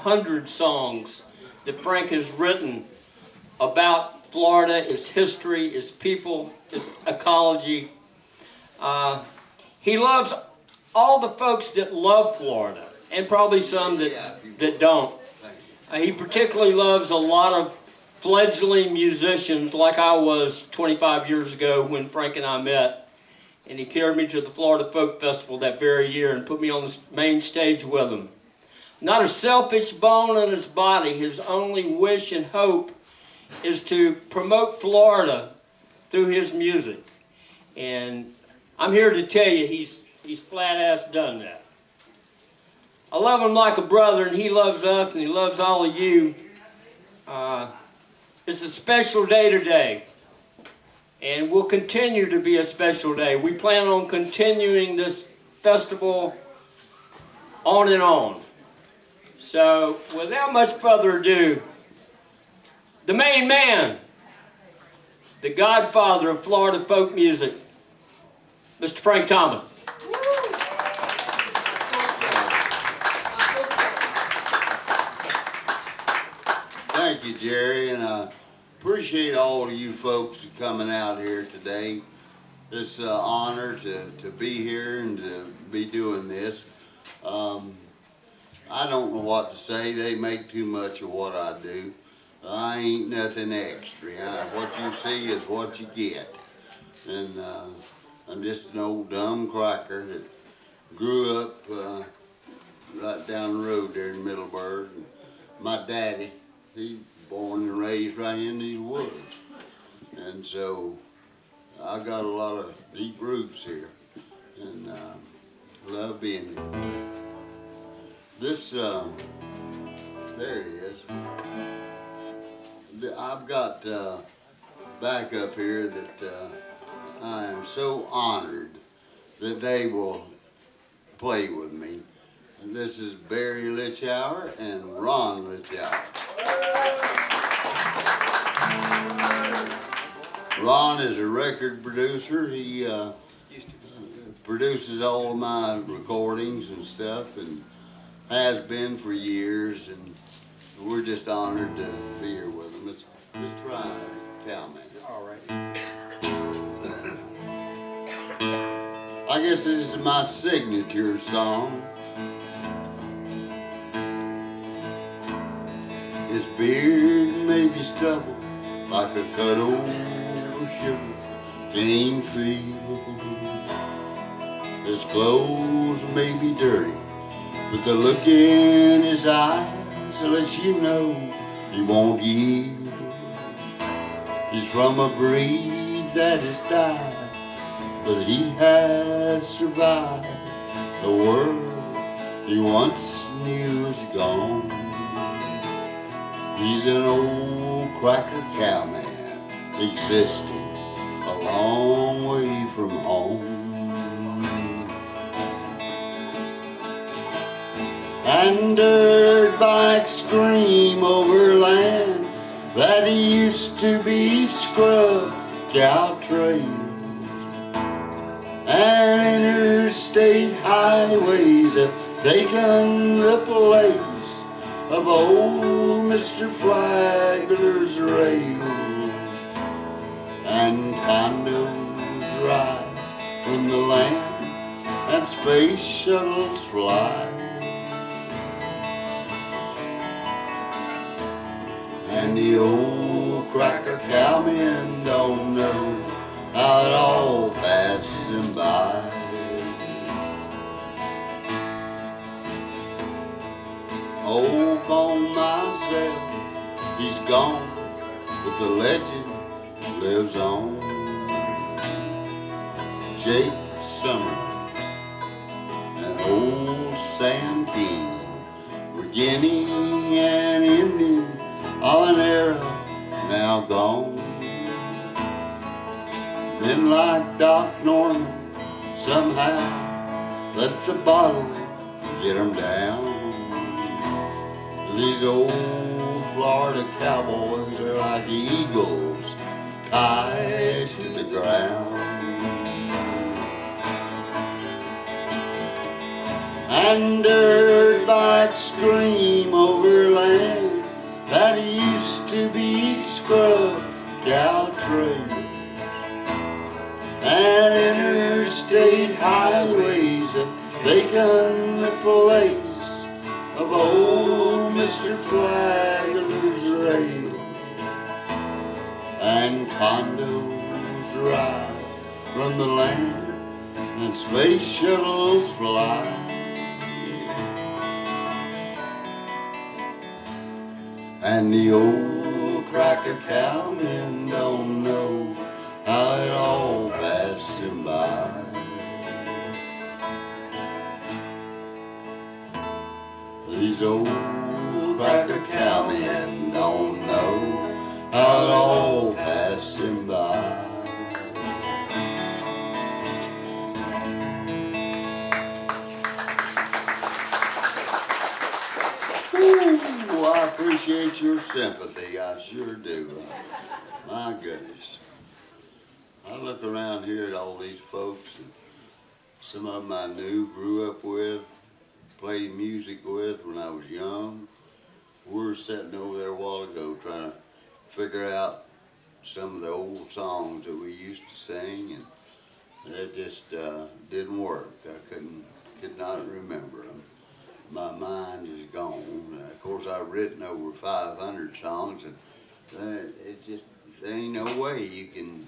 100 songs that Frank has written about Florida, its history, its people, its ecology. He loves all the folks that love Florida, and probably some that don't. He particularly loves a lot of fledgling musicians like I was 25 years ago when Frank and I met. And he carried me to the Florida Folk Festival that very year and put me on the main stage with him. Not a selfish bone in his body. His only wish and hope is to promote Florida through his music. And I'm here to tell you he's flat-ass done that. I love him like a brother, and he loves us, and he loves all of you. It's a special day today, and will continue to be a special day. We plan on continuing this festival on and on. So, without much further ado, the main man, the godfather of Florida folk music, Mr. Frank Thomas. Thank you, Jerry, and I appreciate all of you folks coming out here today. It's an honor to be here and to be doing this. I don't know what to say. They make too much of what I do. I ain't nothing extra. What you see is what you get. And I'm just an old dumb cracker that grew up right down the road there in Middleburg. And my daddy, he born and raised right in these woods. And so I got a lot of deep roots here. And love being here. This, there he is. I've got back up here that I am so honored that they will play with me. And this is Barry Lichauer and Ron Lichauer. Ron is a record producer. He produces all of my recordings and stuff, and has been for years, and we're just honored to be here with him. Let's try Cowman. All right. I guess this is my signature song. His beard may be stubble like a cut over sugar cane field. His clothes may be dirty, but the look in his eyes lets you know he won't yield. He's from a breed that has died, but he has survived. The world he once knew is gone. He's an old cracker cowman existing a long way from home. And dirt bikes scream over land that used to be scrub cow trails, and interstate highways have taken the place of old Mr. Flagler's rails. And condos rise from the land and space shuttles fly. And the old cracker cowmen don't know how it all passes him by. Old Bone myself, he's gone, but the legend lives on. Jake Summer and old Sam King were beginning and ending of an era now gone. Men like Doc Norman somehow let the bottle get 'em down. These old Florida cowboys are like eagles tied to the ground. And dirt bikes scream over Mr. Flagler's rail, and condos ride from the land, and space shuttles fly. And the old cracker cowmen don't know how it all passed him by. These old cracker cowmen don't know how it all passed him by. Ooh, I appreciate your sympathy, I sure do. My goodness. I look around here at all these folks, and some of them I knew, grew up with, played music with when I was young. We were sitting over there a while ago trying to figure out some of the old songs that we used to sing, and it just didn't work. I could not remember them. My mind is gone. And of course, I've written over 500 songs, and there ain't no way you can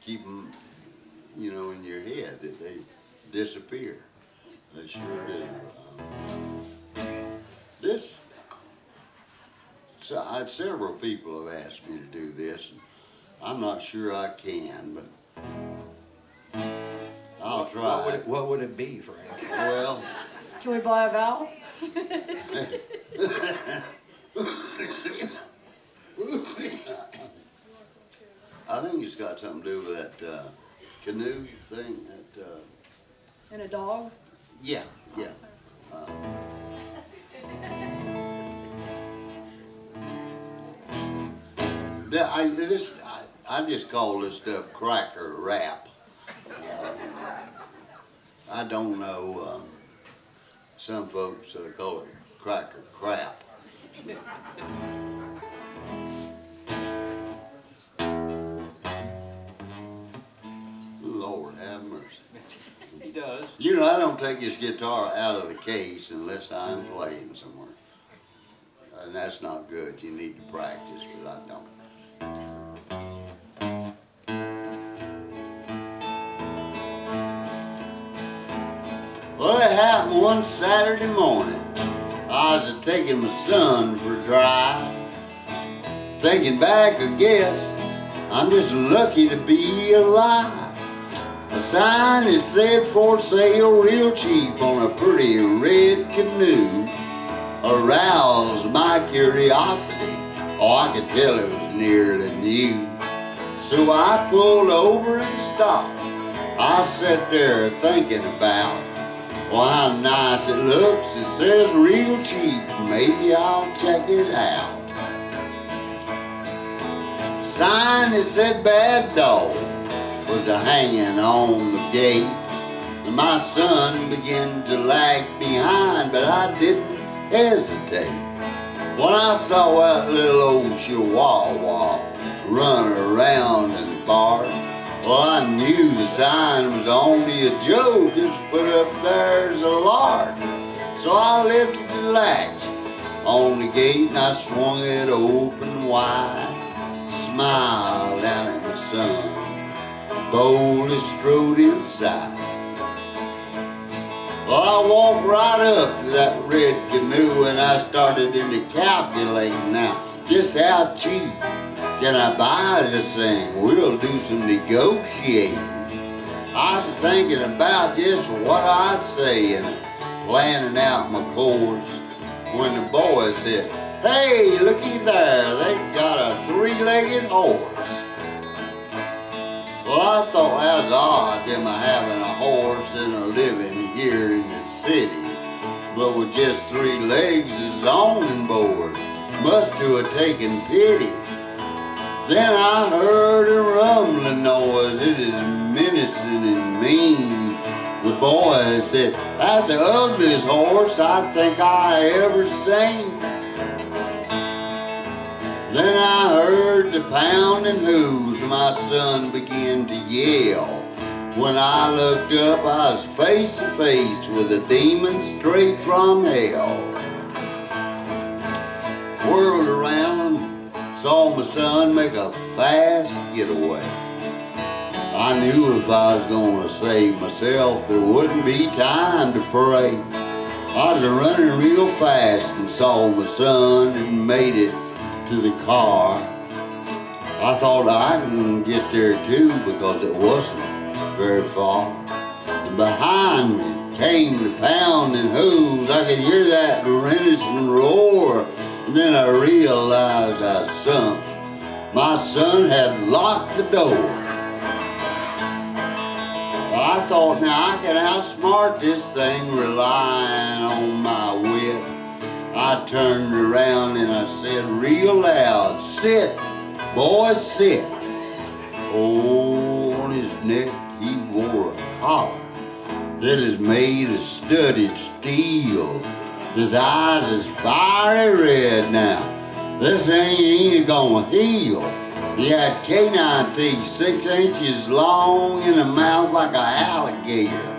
keep them, you know, in your head. They disappear. They sure do. Several people have asked me to do this, and I'm not sure I can, but I'll try. What would it be, Frank? Well, Can we buy a vowel? I think it's got something to do with that canoe thing. And a dog? Yeah. I just call this stuff cracker rap. I don't know. Some folks call it cracker crap. Lord have mercy. He does. You know, I don't take his guitar out of the case unless I'm playing somewhere. And that's not good. You need to practice, but I don't. Well, it happened one Saturday morning. I was taking my son for a drive. Thinking back, I guess I'm just lucky to be alive. A sign that said for sale real cheap on a pretty red canoe aroused my curiosity. Oh, I could tell it was nearly new. So I pulled over and stopped. I sat there thinking about, well, how nice it looks. It says real cheap. Maybe I'll check it out. Sign that said bad dog was a-hanging on the gate. And my son began to lag behind, but I didn't hesitate. When I saw that little old chihuahua run around and bark, well, I knew the sign was only a joke. It's put up there as a lark. So I lifted the latch on the gate and I swung it open wide. Smiled down at my son, boldly strode inside. Well, I walked right up to that red canoe and I started into calculating now just how cheap can I buy this thing. We'll do some negotiating. I was thinking about just what I'd say and planning out my course when the boy said, "Hey, looky there, they got a three-legged horse." Well, I thought that was odd, them having a horse and a living here in the city. But with just 3 legs, his awning board must have taken pity. Then I heard a rumbling noise, it is menacing and mean. The boy said, "That's the ugliest horse I think I ever seen." Then I heard the pounding hooves, my son began to yell. When I looked up, I was face to face with a demon straight from hell. whirled around, saw my son make a fast getaway. I knew if I was gonna save myself, there wouldn't be time to pray. I was running real fast and saw my son and made it to the car. I thought I can get there too because it wasn't very far. And behind me came the pounding hooves. I could hear that renison roar. And then I realized I'd sunk. My son had locked the door. I thought, now I can outsmart this thing relying on my wit. I turned around and I said real loud, "Sit, boy, sit." Oh, on his neck he wore a collar that is made of studded steel. His eyes is fiery red now. This thing ain't gonna heal. He had canine teeth 6 inches long in a mouth like an alligator.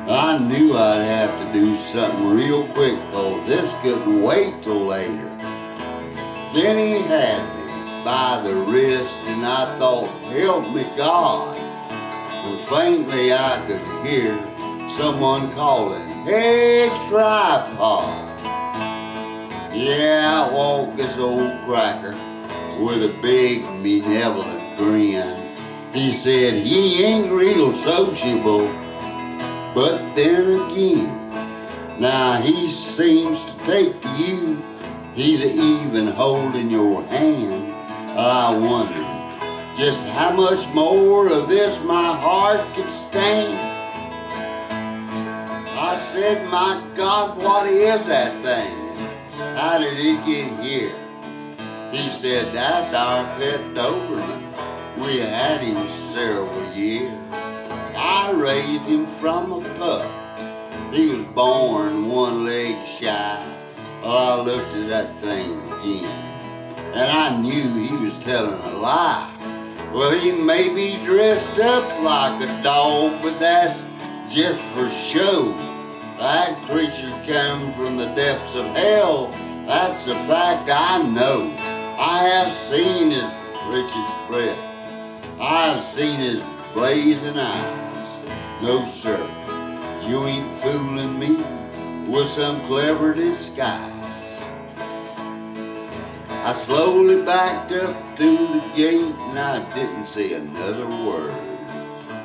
I knew I'd have to do something real quick cause this couldn't wait till later. Then he had me by the wrist and I thought, help me God. And faintly I could hear someone calling, hey tripod. Yeah, out walked this old cracker with a big benevolent grin. He said he ain't real sociable, but then again, now he seems to take to you. He's even holding your hand. I wondered just how much more of this my heart could stand. I said, my God, what is that thing? How did it get here? He said, that's our pet Doberman. We had him several years. I raised him from a pup. He was born one leg shy. Well, I looked at that thing again, and I knew he was telling a lie. Well, he may be dressed up like a dog, but that's just for show. That creature came from the depths of hell. That's a fact I know. I have seen his wretched breath. I have seen his blazing eyes. No, sir, you ain't fooling me with some clever disguise. I slowly backed up through the gate and I didn't say another word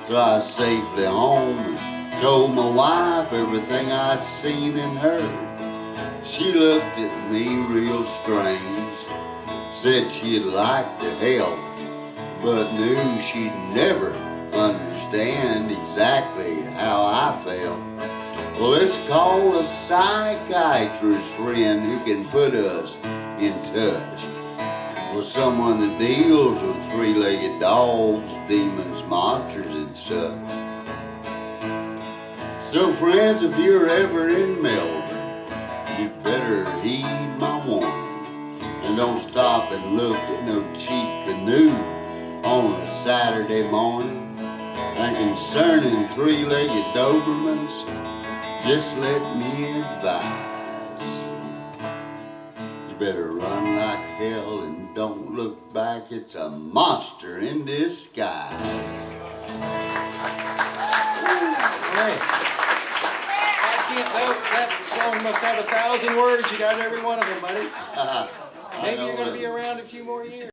till I was safely home and told my wife everything I'd seen and heard. She looked at me real strange, said she'd like to help, but knew she'd never understand exactly how I felt. Well, let's call a psychiatrist friend who can put us in touch with someone that deals with three-legged dogs, demons, monsters, and such. So friends, if you're ever in Melbourne, you'd better heed my warning and don't stop and look at no cheap canoe on a Saturday morning. And concerning three-legged Dobermans, just let me advise. You better run like hell and don't look back. It's a monster in disguise. I can't help that song must have 1,000 words. You got every one of them, buddy. Maybe you're going to be around a few more years.